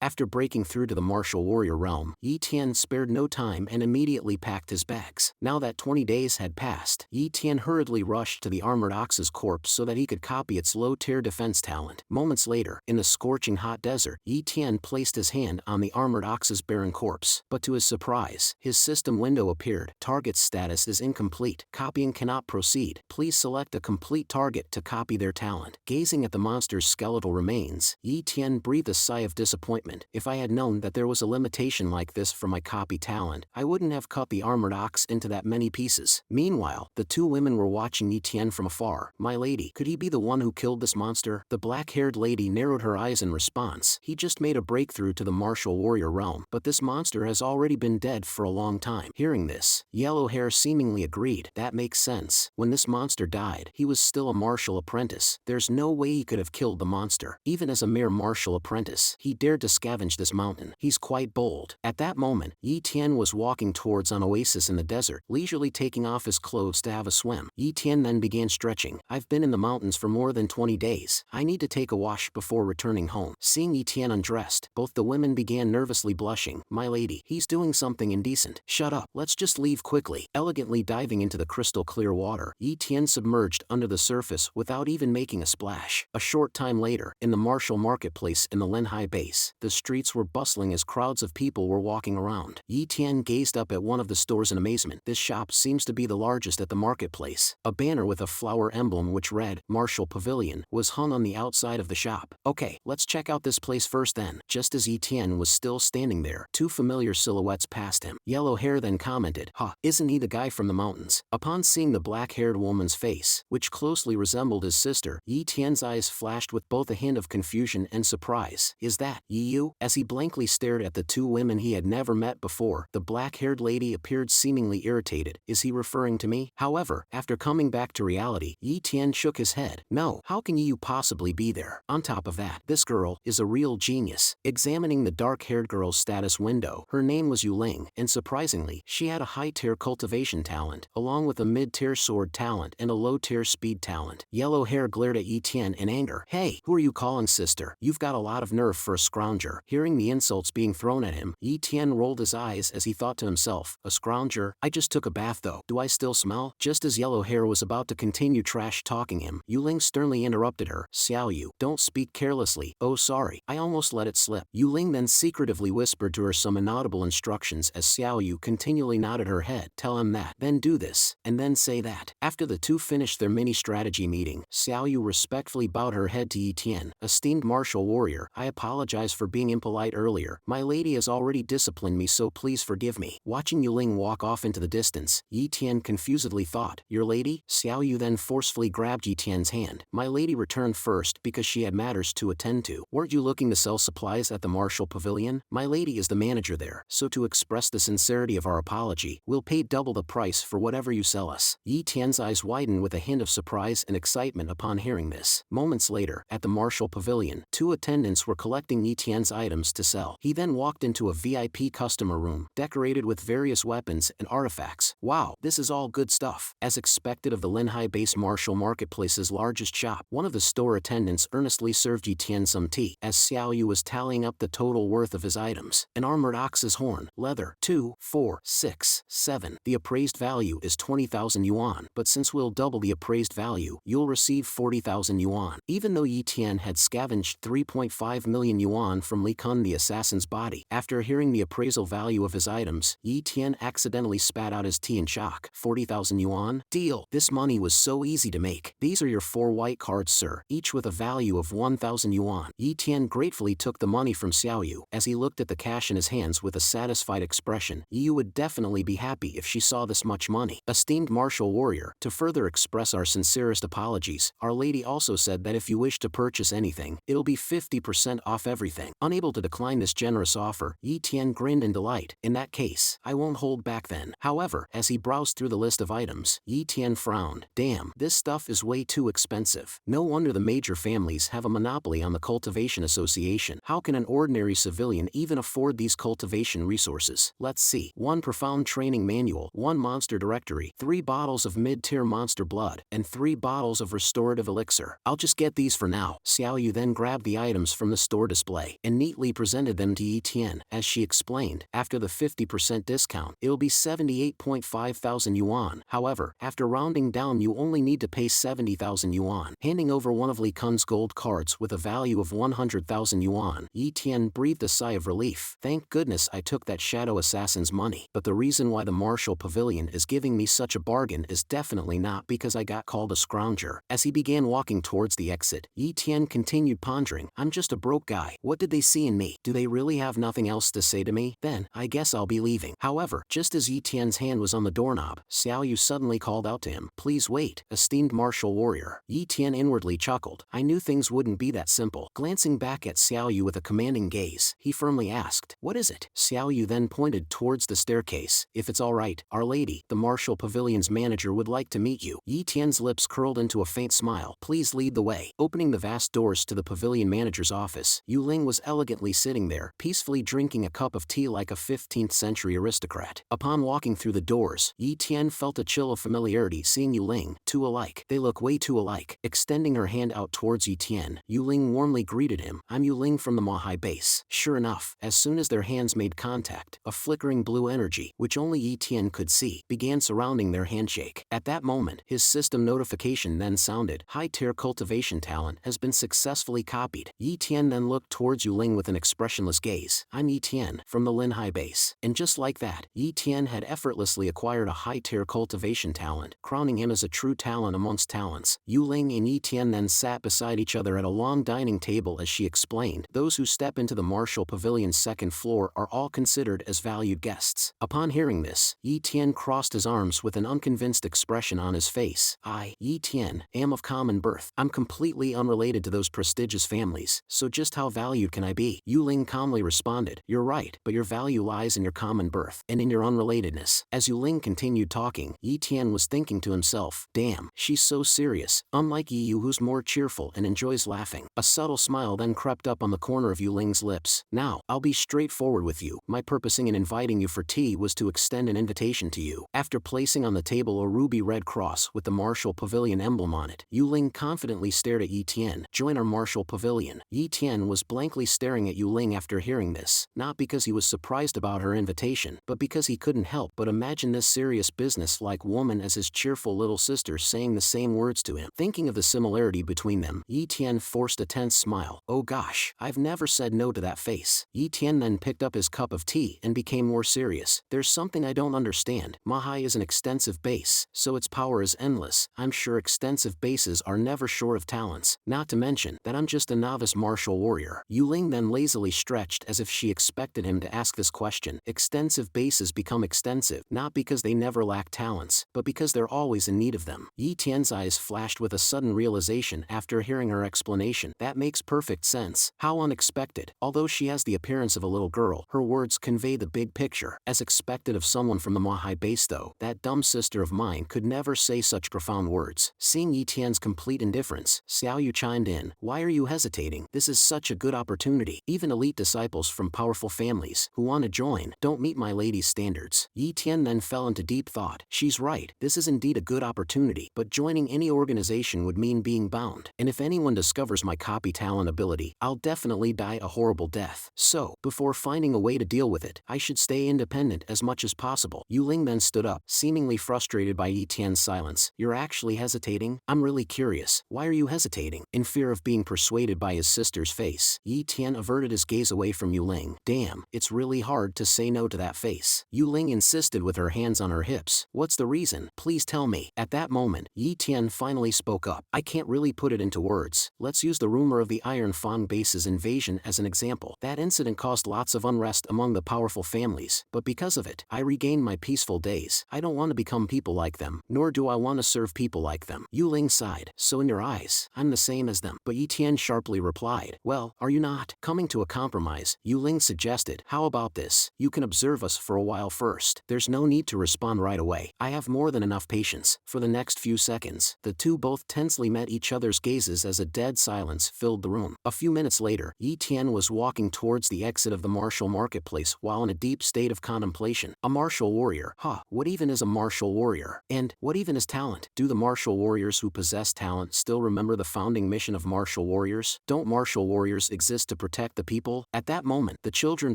After breaking through to the martial warrior realm, Yi Tian spared no time and immediately packed his bags. Now that 20 days had passed, Yi Tian hurriedly rushed to the armored ox's corpse so that he could copy its low-tier defense talent. Moments later, in the scorching hot desert, Yi Tian placed his hand on the armored ox's barren corpse. But to his surprise, his system window appeared. Target's status is incomplete. Copying cannot proceed. Please select a complete target to copy their talent. Gazing at the monster's skeletal remains, Yi Tian breathed a sigh of disappointment. If I had known that there was a limitation like this for my copy talent, I wouldn't have cut the armored ox into that many pieces. Meanwhile, the two women were watching Yi Tian from afar. My lady, could he be the one who killed this monster? The black-haired lady narrowed her eyes in response. He just made a breakthrough to the martial warrior realm, but this monster has already been dead for a long time. Hearing this, yellow hair seemingly agreed. That makes sense. When this monster died, he was still a martial apprentice. There's no way he could have killed the monster. Even as a mere martial apprentice, he dared to scavenge this mountain. He's quite bold. At that moment, Yi Tian was walking towards an oasis in the desert, leisurely taking off his clothes to have a swim. Yi Tian then began stretching. I've been in the mountains for more than 20 days. I need to take a wash before returning home. Seeing Yi Tian undressed, both the women began nervously blushing. My lady, he's doing something indecent. Shut up. Let's just leave quickly. Elegantly diving into the crystal clear water, Yi Tian submerged under the surface without even making a splash. A short time later, in the martial marketplace in the Linhai base, the streets were bustling as crowds of people were walking around. Yi Tian gazed up at one of the stores in amazement. This shop seems to be the largest at the marketplace. A banner with a flower emblem which read, Martial Pavilion, was hung on the outside of the shop. Okay, let's check out this place first then. Just as Yi Tian was still standing there, two familiar silhouettes passed him. Yellow hair then commented, isn't he the guy from the mountains? Upon seeing the black-haired woman's face, which closely resembled his sister, Yi Tian's eyes flashed with both a hint of confusion and surprise. Is that Yi Yu? As he blankly stared at the two women he had never met before, the black-haired lady appeared seemingly irritated. Is he referring to me? However, after coming back to reality, Yi Tian shook his head. No, how can Yi Yu possibly be there? On top of that, this girl is a real genius. Examining the dark-haired girl's status window, her name was Yu Ling, and surprisingly, she had a high-tier cultivation talent, along with a mid-tier sword talent and a low-tier speed talent. Yellow hair glared at Yi Tian in anger. Hey, who are you calling sister? You've got a lot of nerve for a scrounger. Hearing the insults being thrown at him, Yi Tian rolled his eyes as he thought to himself, a scrounger? I just took a bath though. Do I still smell? Just as yellow hair was about to continue trash-talking him, Yu Ling sternly interrupted her. Xiao Yu, don't speak carelessly. Oh sorry, I almost let it slip. Yu Ling then secretively whispered to her some inaudible instructions as Xiao Yu continually nodded her head. Tell him that, then do this, and then say that. After the two finished their mini-strategy meeting, Xiao Yu respectfully bowed her head to Yi Tian. Esteemed martial warrior, I apologize for being impolite earlier. My lady has already disciplined me, so please forgive me. Watching Yu Ling walk off into the distance, Yi Tian confusedly thought, your lady? Xiao Yu then forcefully grabbed Yi Tian's hand. My lady returned first because she had matters to attend to. Weren't you looking to sell supplies at the Martial Pavilion? My lady is the manager there, so to express the sincerity of our apology, we'll pay double the price for whatever you sell us. Yi Tian's eyes widened with a hint of surprise and excitement upon hearing this. Moments later, at the Martial Pavilion, two attendants were collecting Yi Tian's items to sell. He then walked into a VIP customer room, decorated with various weapons and artifacts. Wow, this is all good stuff. As expected of the Linhai-based Martial Marketplace's largest shop, one of the store attendants earnestly served Yi Tian some tea, as Xiao Yu was tallying up the total worth of his items. An armored ox's horn, leather, 2, 4, 6, 7. The appraised value is 20,000 yuan, but since we'll double the appraised value, you'll receive 40,000 yuan. Even though Yi Tian had scavenged 3.5 million yuan from Li Kun the assassin's body, after hearing the appraisal value of his items, Yi Tian accidentally spat out his tea in shock. 40,000 yuan? Deal! This money was so easy to make. These are your 4 white cards, sir, each with a value of 1,000 yuan. Yi Tian gratefully took the money from Xiao Yu. As he looked at the cash in his hands with a satisfied expression, Yi Yu would definitely be happy if she saw this much money. Esteemed martial warrior, to further express our sincerest apologies, Our Lady also said that if you wish to purchase anything, it'll be 50% off everything. Unable to decline this generous offer, Yi Tian grinned in delight. In that case, I won't hold back then. However, as he browsed through the list of items, Yi Tian frowned. Damn, this stuff is way too expensive. No wonder the major families have a monopoly on the cultivation association. How can an ordinary civilian even afford these cultivation resources? Let's see. 1 profound training manual, 1 monster directory, 3 bottles of mid-tier monster blood, and 3 bottles of restorative elixir. I'll just get these for now. Xiao Yu then grabbed the items from the store display. And and neatly presented them to Yi Tian. As she explained, after the 50% discount, it'll be 78.5 thousand yuan. However, after rounding down you only need to pay 70,000 yuan. Handing over one of Li Kun's gold cards with a value of 100,000 yuan, Yi Tian breathed a sigh of relief. Thank goodness I took that shadow assassin's money. But the reason why the Martial Pavilion is giving me such a bargain is definitely not because I got called a scrounger. As he began walking towards the exit, Yi Tian continued pondering, I'm just a broke guy. What did they see in me? Do they really have nothing else to say to me? Then, I guess I'll be leaving. However, just as Yi Tian's hand was on the doorknob, Xiao Yu suddenly called out to him, please wait, esteemed martial warrior. Yi Tian inwardly chuckled. I knew things wouldn't be that simple. Glancing back at Xiao Yu with a commanding gaze, he firmly asked, what is it? Xiao Yu then pointed towards the staircase. If it's alright, Our Lady, the Martial Pavilion's manager would like to meet you. Yi Tian's lips curled into a faint smile. Please lead the way. Opening the vast doors to the pavilion manager's office, Yu Ling was elegantly sitting there, peacefully drinking a cup of tea like a 15th century aristocrat. Upon walking through the doors, Yi Tian felt a chill of familiarity seeing Yu Ling, two alike. They look way too alike. Extending her hand out towards Yi Tian, Yu Ling warmly greeted him. I'm Yu Ling from the Manhwa base. Sure enough, as soon as their hands made contact, a flickering blue energy, which only Yi Tian could see, began surrounding their handshake. At that moment, his system notification then sounded. High-tier cultivation talent has been successfully copied. Yi Tian then looked towards Yu Ling with an expressionless gaze. I'm Yi Tian, from the Linhai base. And just like that, Yi Tian had effortlessly acquired a high-tier cultivation talent, crowning him as a true talent amongst talents. Yu Ling and Yi Tian then sat beside each other at a long dining table as she explained. Those who step into the Martial Pavilion's second floor are all considered as valued guests. Upon hearing this, Yi Tian crossed his arms with an unconvinced expression on his face. I, Yi Tian, am of common birth. I'm completely unrelated to those prestigious families, so just how valued can I be? Yu Ling calmly responded. You're right, but your value lies in your common birth, and in your unrelatedness. As Yu Ling continued talking, Yi Tian was thinking to himself, damn, she's so serious, unlike Yi Yu who's more cheerful and enjoys laughing. A subtle smile then crept up on the corner of Yu Ling's lips. Now, I'll be straightforward with you. My purposing in inviting you for tea was to extend an invitation to you. After placing on the table a ruby red cross with the Martial Pavilion emblem on it, Yu Ling confidently stared at Yi Tian. Join our Martial Pavilion. Yi Tian was blankly staring at Yu Ling after hearing this, not because he was surprised about her invitation, but because he couldn't help but imagine this serious business-like woman as his cheerful little sister saying the same words to him. Thinking of the similarity between them, Yi Tian forced a tense smile. Oh gosh, I've never said no to that face. Yi Tian then picked up his cup of tea and became more serious. There's something I don't understand. Manhwa is an extensive base, so its power is endless. I'm sure extensive bases are never short of talents, not to mention that I'm just a novice martial warrior. Yu Ling then lazily stretched as if she expected him to ask this question. Extensive bases become extensive, not because they never lack talents, but because they're always in need of them. Yi Tian's eyes flashed with a sudden realization after hearing her explanation. That makes perfect sense. How unexpected. Although she has the appearance of a little girl, her words convey the big picture. As expected of someone from the Manhwa base though, that dumb sister of mine could never say such profound words. Seeing Yi Tian's complete indifference, Xiao Yu chimed in. Why are you hesitating? This is such a good opportunity. Even elite disciples from powerful families who want to join don't meet my lady's standards. Yi Tian then fell into deep thought. She's right. This is indeed a good opportunity, but joining any organization would mean being bound. And if anyone discovers my copy talent ability, I'll definitely die a horrible death. So, before finding a way to deal with it, I should stay independent as much as possible. Yu Ling then stood up, seemingly frustrated by Yi Tian's silence. You're actually hesitating? I'm really curious. Why are you hesitating? In fear of being persuaded by his sister's face, Yi Tian averted his gaze away from Yu Ling. Damn, it's really hard to say no to that face. Yu Ling insisted with her hands on her hips. What's the reason? Please tell me. At that moment, Yi Tian finally spoke up. I can't really put it into words. Let's use the rumor of the Iron Fang base's invasion as an example. That incident caused lots of unrest among the powerful families, but because of it, I regained my peaceful days. I don't want to become people like them, nor do I want to serve people like them. Yu Ling sighed. So in your eyes, I'm the same as them. But Yi Tian sharply replied. Well, are you not? Coming to a compromise, Yu Ling suggested. How about this? You can observe us for a while first. There's no need to respond right away. I have more than enough patience. For the next few seconds, the two both tensely met each other's gazes as a dead silence filled the room. A few minutes later, Yi Tian was walking towards the exit of the martial marketplace while in a deep state of contemplation. A martial warrior? Huh, what even is a martial warrior? And what even is talent? Do the martial warriors who possess talent still remember the founding mission of martial warriors? Don't martial warriors exist to protect the people? At that moment, the children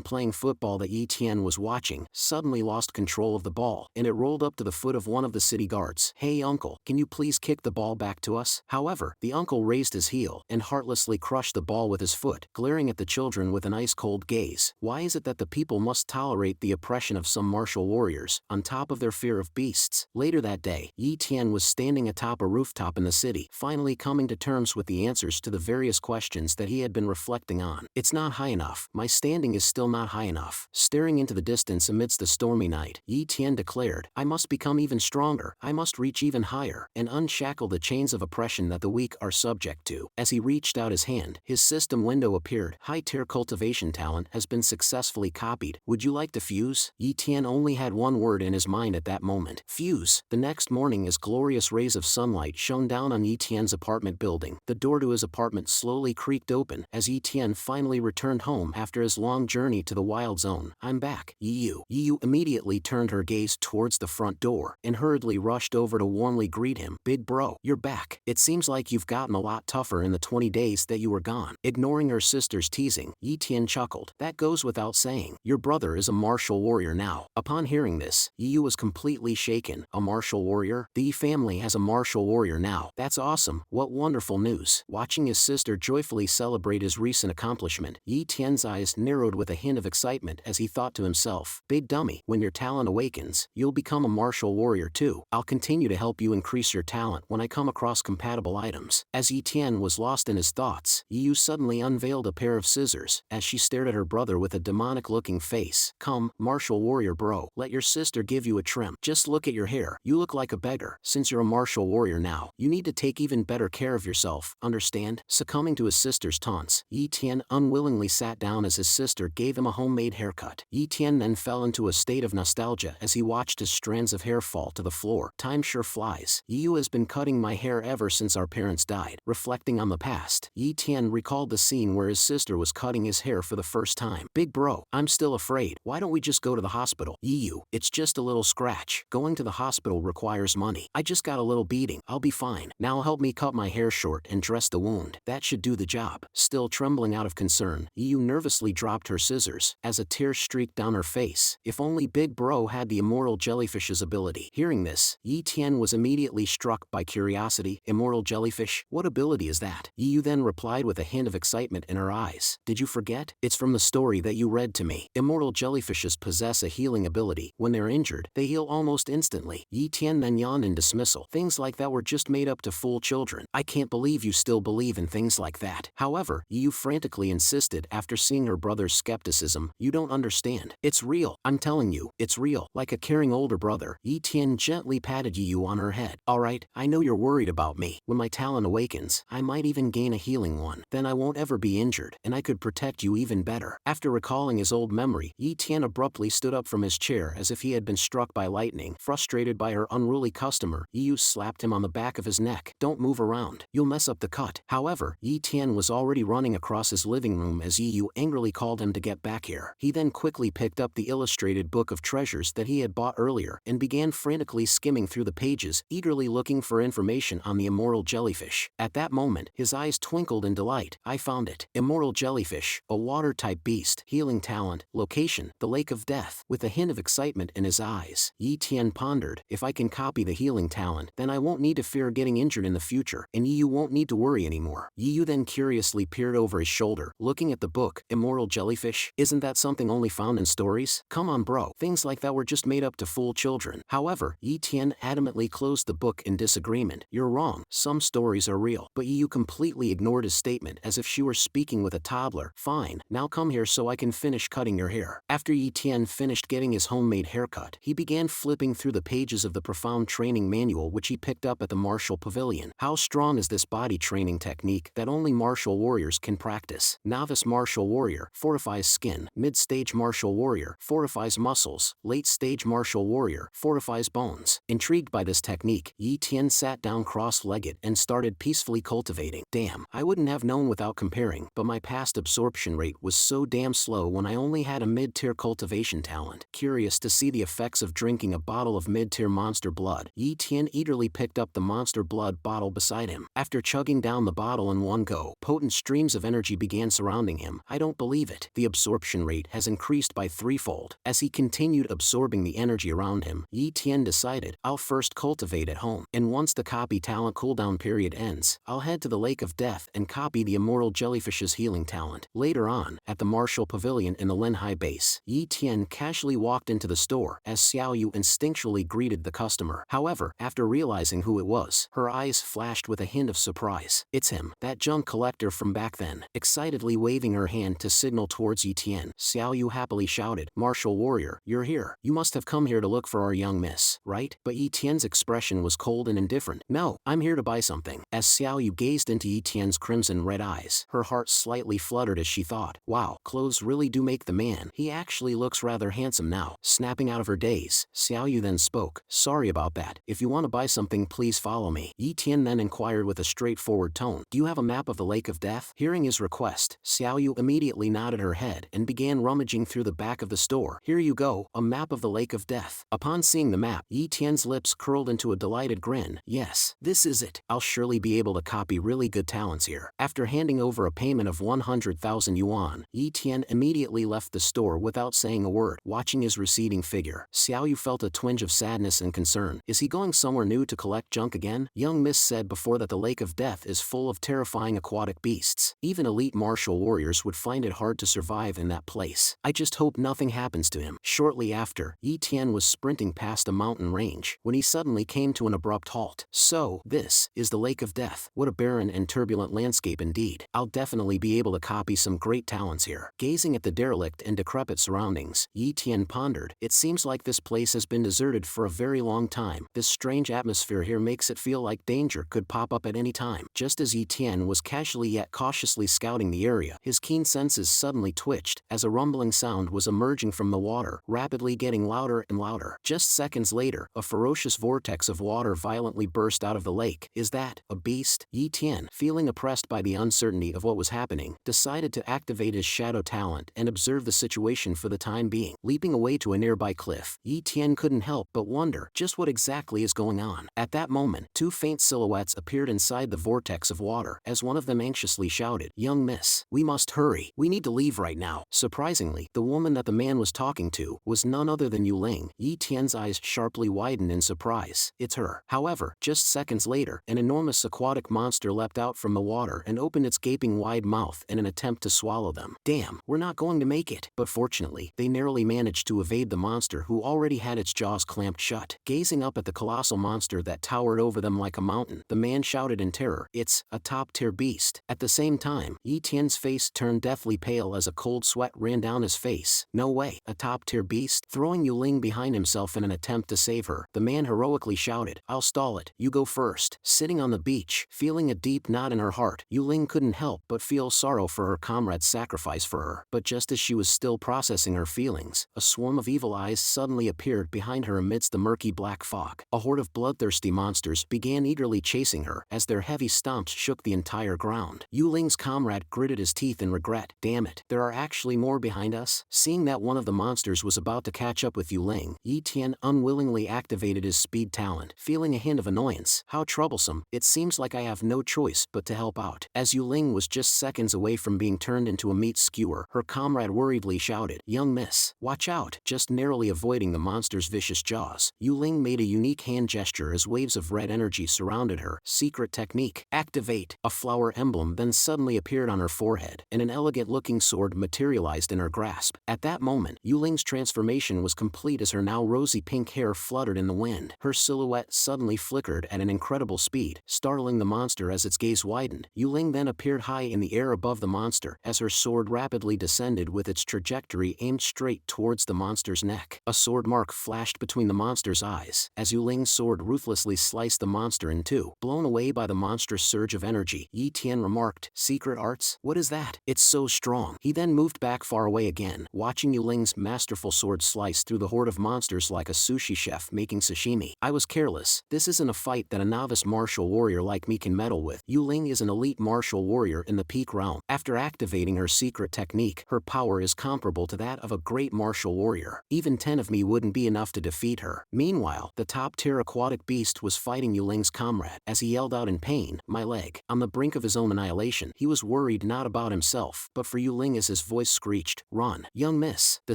playing football that Yi Tian was watching suddenly lost control of the ball, and it rolled up to the foot of one of the city guards. "Hey uncle, can you please kick the ball back to us?" However, the uncle raised his heel and heartlessly crushed the ball with his foot, glaring at the children with an ice-cold gaze. Why is it that the people must tolerate the oppression of some martial warriors, on top of their fear of beasts? Later that day, Yi Tian was standing atop a rooftop in the city, finally coming to terms with the answers to the various questions that he had been reflecting on. "It's not high enough. My standing is still not high enough." Staring into the distance amidst the stormy night, Yi Tian declared, "I must become even stronger. I must reach even higher, and unshackle the chains of oppression that the weak are subject to." As he reached out his hand, his system window appeared. "High-tier cultivation talent has been successfully copied. Would you like to fuse?" Yi Tian only had one word in his mind at that moment: fuse. The next morning, as glorious rays of sunlight shone down on Yi Tian's apartment building, the door to his apartment slowly creaked open as Yi Tian finally returned home after his long journey to the wild zone. "I'm back, Yi Yu." Immediately turned her gaze towards the front door and hurriedly rushed over to warmly greet him. "Big bro, you're back. It seems like you've gotten a lot tougher in the 20 days that you were gone." Ignoring her sister's teasing, Yi Tian chuckled. "That goes without saying. Your brother is a martial warrior now." Upon hearing this, Yi Yu was completely shaken. "A martial warrior? The Yi family has a martial warrior now. That's awesome. What wonderful news." Watching his sister joyfully celebrate his recent accomplishment, Yi Tian's eyes narrowed with a hint of excitement as he thought to himself, "Big dummy, when your talent awakens, you'll become a martial warrior too. I'll continue to help you increase your talent when I come across compatible items." As Yi Tian was lost in his thoughts, Yi Yu suddenly unveiled a pair of scissors as she stared at her brother with a demonic-looking face. "Come, martial warrior bro, let your sister give you a trim. Just look at your hair. You look like a beggar. Since you're a martial warrior now, you need to take even better care of yourself, understand?" Succumbing to his sister's taunts, Yi Tian unwillingly sat down as his sister gave him a homemade haircut. Yi Tian then fell into a state of nostalgia as he watched his strands of hair fall to the floor. "Time sure flies. Yi Yu has been cutting my hair ever since our parents died." Reflecting on the past, Yi Tian recalled the scene where his sister was cutting his hair for the first time. "Big bro, I'm still afraid. Why don't we just go to the hospital?" "Yi Yu, it's just a little scratch. Going to the hospital requires money. I just got a little beating. I'll be fine. Now help me cut my hair short and dress the wound. That should do the job." Still trembling out of concern, Yi Yu nervously dropped her scissors as a tear streaked down her face. If only Big Bro had the immortal jellyfish's ability. Hearing this, Yi Tian was immediately struck by curiosity. "Immortal jellyfish? What ability is that?" Yi Yu then replied with a hint of excitement in her eyes. "Did you forget? It's from the story that you read to me. Immortal jellyfishes possess a healing ability. When they're injured, they heal almost instantly." Yi Tian then yawned in dismissal. "Things like that were just made up to fool children. I can't believe you still believe in things like that." However, Yi Yu frantically insisted after seeing her brother's skepticism. "You don't understand. It's real. I'm telling you, it's real." Like a caring older brother, Yi Tian gently patted Yi Yu on her head. "Alright, I know you're worried about me. When my talent awakens, I might even gain a healing one. Then I won't ever be injured, and I could protect you even better." After recalling his old memory, Yi Tian abruptly stood up from his chair as if he had been struck by lightning. Frustrated by her unruly customer, Yi Yu slapped him on the back of his neck. "Don't move around. You'll mess up the cut." However, Yi Tian was already running across his living room as Yi Yu angrily called him to get back here. He then quickly picked up the illustrated book of treasures that he had bought earlier and began frantically skimming through the pages, eagerly looking for information on the immortal jellyfish. At that moment, his eyes twinkled in delight. "I found it. Immortal jellyfish, a water-type beast, healing talent, location, the Lake of Death." With a hint of excitement in his eyes, Yi Tian pondered, "If I can copy the healing talent, then I won't need to fear getting injured in the future, and Yi Yu won't need to worry anymore." Yi Yu then curiously peered over his shoulder, looking at the book. "Immortal jellyfish? Isn't that something only found in stories? Come on bro, things like that were just made up to fool children." However, Yi Tian adamantly closed the book in disagreement. "You're wrong. Some stories are real." But Yi Yu completely ignored his statement as if she were speaking with a toddler. "Fine, now come here so I can finish cutting your hair." After Yi Tian finished getting his homemade haircut, he began flipping through the pages of the profound training manual which he picked up at the martial pavilion. How strong is this body training technique that only martial warriors can practice? Novice martial warrior fortifies skin. Mid-stage martial warrior fortifies muscles. Late-stage martial warrior fortifies bones. Intrigued by this technique, Yi Tian sat down cross-legged and started peacefully cultivating. Damn, I wouldn't have known without comparing, but my past absorption rate was so damn slow when I only had a mid-tier cultivation talent. Curious to see the effects of drinking a bottle of mid-tier monster blood, Yi Tian eagerly picked up the monster blood bottle beside him. After chugging down the bottle in one go, potent streams of energy began began surrounding him. I don't believe it. The absorption rate has increased by threefold. As he continued absorbing the energy around him, Yi Tian decided, I'll first cultivate at home, and once the copy talent cooldown period ends, I'll head to the Lake of Death and copy the immortal jellyfish's healing talent. Later on, at the Martial Pavilion in the Linhai base, Yi Tian casually walked into the store as Xiao Yu instinctually greeted the customer. However, after realizing who it was, her eyes flashed with a hint of surprise. It's him, that junk collector from back then. Excitedly waving her hand to signal towards Yi Tian, Xiao Yu happily shouted, Martial warrior, you're here. You must have come here to look for our young miss, right? But Yi Tian's expression was cold and indifferent. No, I'm here to buy something. As Xiao Yu gazed into Yi Tian's crimson red eyes, her heart slightly fluttered as she thought, wow, clothes really do make the man. He actually looks rather handsome now. Snapping out of her daze, Xiao Yu then spoke, sorry about that. If you want to buy something, please follow me. Yi Tian then inquired with a straightforward tone, do you have a map of the Lake of Death? Hearing his request, Xiao Yu immediately nodded her head and began rummaging through the back of the store. Here you go, a map of the Lake of Death. Upon seeing the map, Yi Tian's lips curled into a delighted grin. Yes, this is it. I'll surely be able to copy really good talents here. After handing over a payment of 100,000 yuan, Yi Tian immediately left the store without saying a word. Watching his receding figure, Xiao Yu felt a twinge of sadness and concern. Is he going somewhere new to collect junk again? Young Miss said before that the Lake of Death is full of terrifying aquatic beasts. Even elite martial warriors would find it hard to survive in that place. I just hope nothing happens to him. Shortly after, Yi Tian was sprinting past a mountain range when he suddenly came to an abrupt halt. So, this is the Lake of Death. What a barren and turbulent landscape indeed. I'll definitely be able to copy some great talents here. Gazing at the derelict and decrepit surroundings, Yi Tian pondered, it seems like this place has been deserted for a very long time. This strange atmosphere here makes it feel like danger could pop up at any time. Just as Yi Tian was casually yet cautiously scouting the area, his keen senses suddenly twitched as a rumbling sound was emerging from the water, rapidly getting louder and louder. Just seconds later, a ferocious vortex of water violently burst out of the lake. Is that a beast? Yi Tian, feeling oppressed by the uncertainty of what was happening, decided to activate his shadow talent and observe the situation for the time being. Leaping away to a nearby cliff, Yi Tian couldn't help but wonder just what exactly is going on. At that moment, two faint silhouettes appeared inside the vortex of water, as one of them anxiously shouted, Young Miss, we must hurry. We need to leave right now. Surprisingly, the woman that the man was talking to was none other than Yu Ling. Yi Tian's eyes sharply widened in surprise. It's her. However, just seconds later, an enormous aquatic monster leapt out from the water and opened its gaping wide mouth in an attempt to swallow them. Damn, we're not going to make it. But fortunately, they narrowly managed to evade the monster who already had its jaws clamped shut. Gazing up at the colossal monster that towered over them like a mountain, the man shouted in terror, it's a top-tier beast. At the same time, Yi Tian's face turned deathly pale as a cold sweat ran down his face. No way, a top-tier beast? Throwing Yu Ling behind himself in an attempt to save her, the man heroically shouted, I'll stall it, you go first. Sitting on the beach, feeling a deep knot in her heart, Yu Ling couldn't help but feel sorrow for her comrade's sacrifice for her. But just as she was still processing her feelings, a swarm of evil eyes suddenly appeared behind her amidst the murky black fog. A horde of bloodthirsty monsters began eagerly chasing her as their heavy stomps shook the entire ground. Yu Ling's comrade gritted his teeth in regret. Damn it, there are actually more behind us? Seeing that one of the monsters was about to catch up with Yu Ling, Yi Tian unwillingly activated his speed talent, feeling a hint of annoyance. How troublesome, it seems like I have no choice but to help out. As Yu Ling was just seconds away from being turned into a meat skewer, her comrade worriedly shouted, Young Miss, watch out. Just narrowly avoiding the monster's vicious jaws, Yu Ling made a unique hand gesture as waves of red energy surrounded her. Secret technique. Activate. A flower emblem then suddenly appeared on her forehead, and an elegant-looking sword materialized in her grasp. At that moment, Yu Ling's transformation was complete as her now rosy pink hair fluttered in the wind. Her silhouette suddenly flickered at an incredible speed, startling the monster as its gaze widened. Yu Ling then appeared high in the air above the monster as her sword rapidly descended with its trajectory aimed straight towards the monster's neck. A sword mark flashed between the monster's eyes as Yu Ling's sword ruthlessly sliced the monster in two. Blown away by the monstrous surge of energy, Yi Tian remarked, Secret arts? What is that? It's so strong. He then moved back far away again, watching Yu Ling's masterful sword slice through the horde of monsters like a sushi chef making sashimi. I was careless. This isn't a fight that a novice martial warrior like me can meddle with. Yu Ling is an elite martial warrior in the peak realm. After activating her secret technique, her power is comparable to that of a great martial warrior. Even 10 of me wouldn't be enough to defeat her. Meanwhile, the top-tier aquatic beast was fighting Yu Ling's comrade. As he yelled out in pain, my leg. On the brink of his own annihilation, he was worried worried not about himself, but for Yuling as his voice screeched, "Run, young miss. The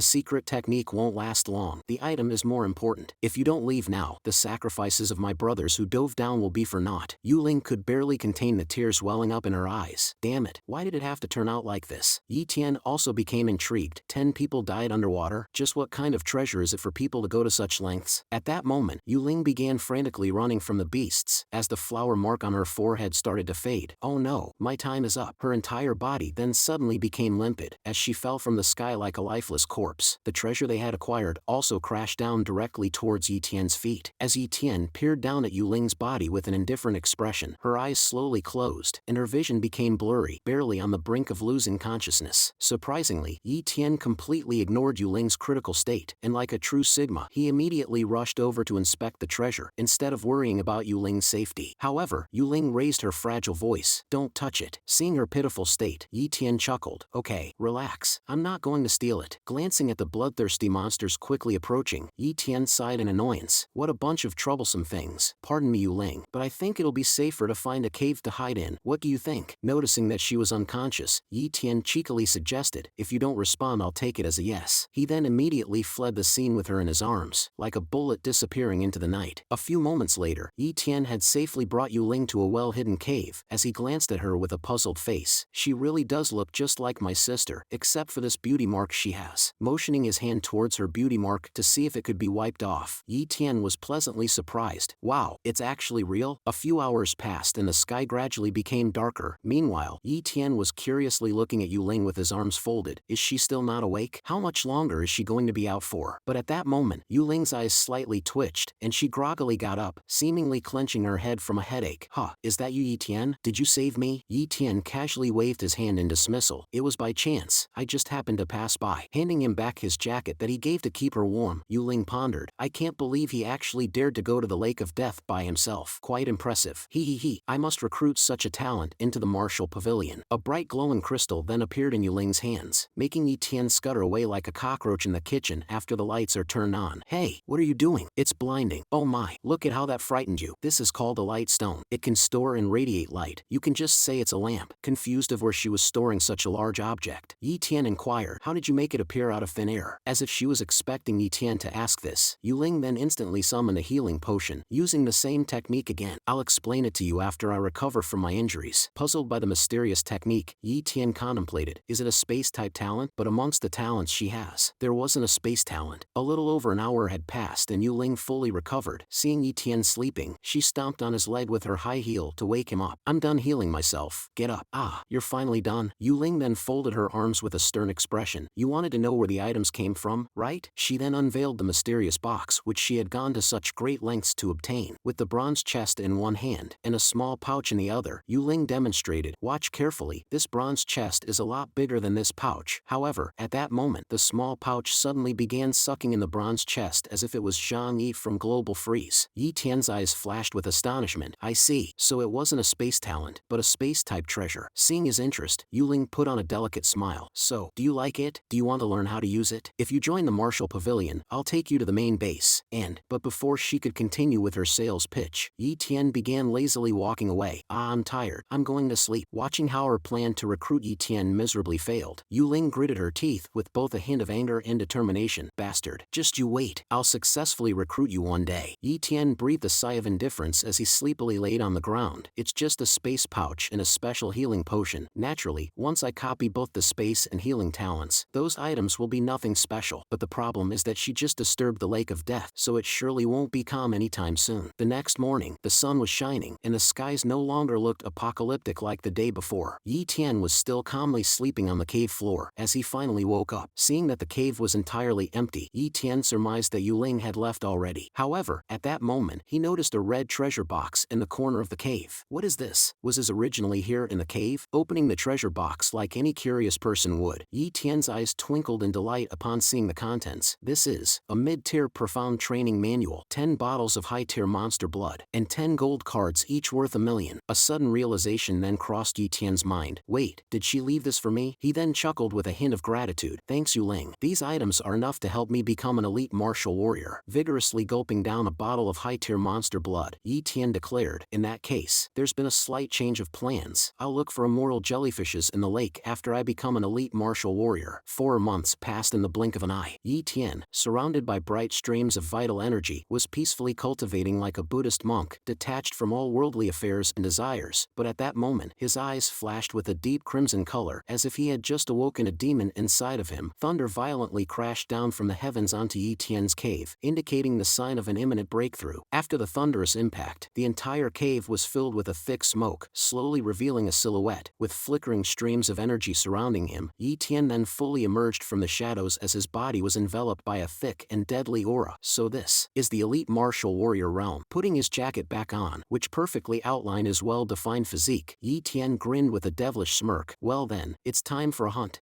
secret technique won't last long. The item is more important. If you don't leave now, the sacrifices of my brothers who dove down will be for naught." Yuling could barely contain the tears welling up in her eyes. Damn it, why did it have to turn out like this? Yi Tian also became intrigued. 10 people died underwater? Just what kind of treasure is it for people to go to such lengths? At that moment, Yuling began frantically running from the beasts, as the flower mark on her forehead started to fade. Oh no, my time is up. Her entire body then suddenly became limpid, as she fell from the sky like a lifeless corpse. The treasure they had acquired also crashed down directly towards Yi Tian's feet. As Yi Tian peered down at Yuling's body with an indifferent expression, her eyes slowly closed, and her vision became blurry, barely on the brink of losing consciousness. Surprisingly, Yi Tian completely ignored Yuling's critical state, and like a true Sigma, he immediately rushed over to inspect the treasure, instead of worrying about Yuling's safety. However, Yuling raised her fragile voice, "Don't touch it." Seeing her pitiful state, Yi Tian chuckled, "Okay, relax, I'm not going to steal it." Glancing at the bloodthirsty monsters quickly approaching, Yi Tian sighed in annoyance. What a bunch of troublesome things. Pardon me, Yuling, but I think it'll be safer to find a cave to hide in. What do you think? Noticing that she was unconscious, Yi Tian cheekily suggested, "If you don't respond, I'll take it as a yes." He then immediately fled the scene with her in his arms, like a bullet disappearing into the night. A few moments later, Yi Tian had safely brought Yuling to a well-hidden cave. As he glanced at her with a puzzled face, "She really does look just like my sister, except for this beauty mark she has." Motioning his hand towards her beauty mark to see if it could be wiped off, Yi Tian was pleasantly surprised. "Wow, it's actually real?" A few hours passed and the sky gradually became darker. Meanwhile, Yi Tian was curiously looking at Yuling with his arms folded. Is she still not awake? How much longer is she going to be out for? But at that moment, Yuling's eyes slightly twitched, and she groggily got up, seemingly clenching her head from a headache. "Huh, is that you, Yi Tian? Did you save me?" Yi Tian casually waved his hand in dismissal. "It was by chance. I just happened to pass by." Handing him back his jacket that he gave to keep her warm, Yuling pondered, "I can't believe he actually dared to go to the Lake of Death by himself. Quite impressive. He. I must recruit such a talent into the martial pavilion." A bright glowing crystal then appeared in Yuling's hands, making Yi Tian scutter away like a cockroach in the kitchen after the lights are turned on. "Hey, what are you doing? It's blinding." "Oh my, look at how that frightened you." "This is called a light stone. It can store and radiate light. You can just say it's a lamp." Confused of where she was storing such a large object, Yi Tian inquired, "How did you make it appear out of thin air?" As if she was expecting Yi Tian to ask this, Yuling then instantly summoned a healing potion, using the same technique again. "I'll explain it to you after I recover from my injuries." Puzzled by the mysterious technique, Yi Tian contemplated, is it a space-type talent? But amongst the talents she has, there wasn't a space talent. A little over an hour had passed and Yuling fully recovered. Seeing Yi Tian sleeping, she stomped on his leg with her high heel to wake him up. "I'm done healing myself. Get up." "Ah, you're finally done?" Yuling then folded her arms with a stern expression. "You wanted to know where the items came from, right?" She then unveiled the mysterious box which she had gone to such great lengths to obtain. With the bronze chest in one hand and a small pouch in the other, Yuling demonstrated, "Watch carefully, this bronze chest is a lot bigger than this pouch." However, at that moment, the small pouch suddenly began sucking in the bronze chest as if it was Zhang Yi from Global Freeze. Yi Tian's eyes flashed with astonishment. "I see, so it wasn't a space talent, but a space-type treasure." Seeing his interest, Yuling put on a delicate smile. "So, do you like it? Do you want to learn how to use it? If you join the martial pavilion, I'll take you to the main base." But before she could continue with her sales pitch, Yi Tian began lazily walking away. "Ah, I'm tired. I'm going to sleep." Watching how her plan to recruit Yi Tian miserably failed, Yuling gritted her teeth with both a hint of anger and determination. "Bastard. Just you wait. I'll successfully recruit you one day." Yi Tian breathed a sigh of indifference as he sleepily laid on the ground. "It's just a space pouch and a special healing potion. Naturally, once I copy both the space and healing talents, those items will be nothing special. But the problem is that she just disturbed the Lake of Death, so it surely won't be calm anytime soon." The next morning, the sun was shining, and the skies no longer looked apocalyptic like the day before. Yi Tian was still calmly sleeping on the cave floor as he finally woke up. Seeing that the cave was entirely empty, Yi Tian surmised that Yuling had left already. However, at that moment, he noticed a red treasure box in the corner of the cave. What is this? Was his originally here in the cave? Opening the treasure box like any curious person would, Yi Tian's eyes twinkled in delight upon seeing the contents. This is a mid-tier profound training manual, 10 bottles of high-tier monster blood, and 10 gold cards each worth $1 million. A sudden realization then crossed Yi Tian's mind. Wait, did she leave this for me? He then chuckled with a hint of gratitude. Thanks, Yuling. These items are enough to help me become an elite martial warrior. Vigorously gulping down a bottle of high-tier monster blood, Yi Tian declared, in that case, there's been a slight change of plans. I'll look for a more several jellyfishes in the lake after I become an elite martial warrior. 4 months passed in the blink of an eye. Yi Tian, surrounded by bright streams of vital energy, was peacefully cultivating like a Buddhist monk, detached from all worldly affairs and desires. But at that moment, his eyes flashed with a deep crimson color, as if he had just awoken a demon inside of him. Thunder violently crashed down from the heavens onto Yi Tian's cave, indicating the sign of an imminent breakthrough. After the thunderous impact, the entire cave was filled with a thick smoke, slowly revealing a silhouette. With flickering streams of energy surrounding him, Yi Tian then fully emerged from the shadows as his body was enveloped by a thick and deadly aura. So this is the elite martial warrior realm. Putting his jacket back on, which perfectly outlined his well-defined physique, Yi Tian grinned with a devilish smirk. Well then, it's time for a hunt.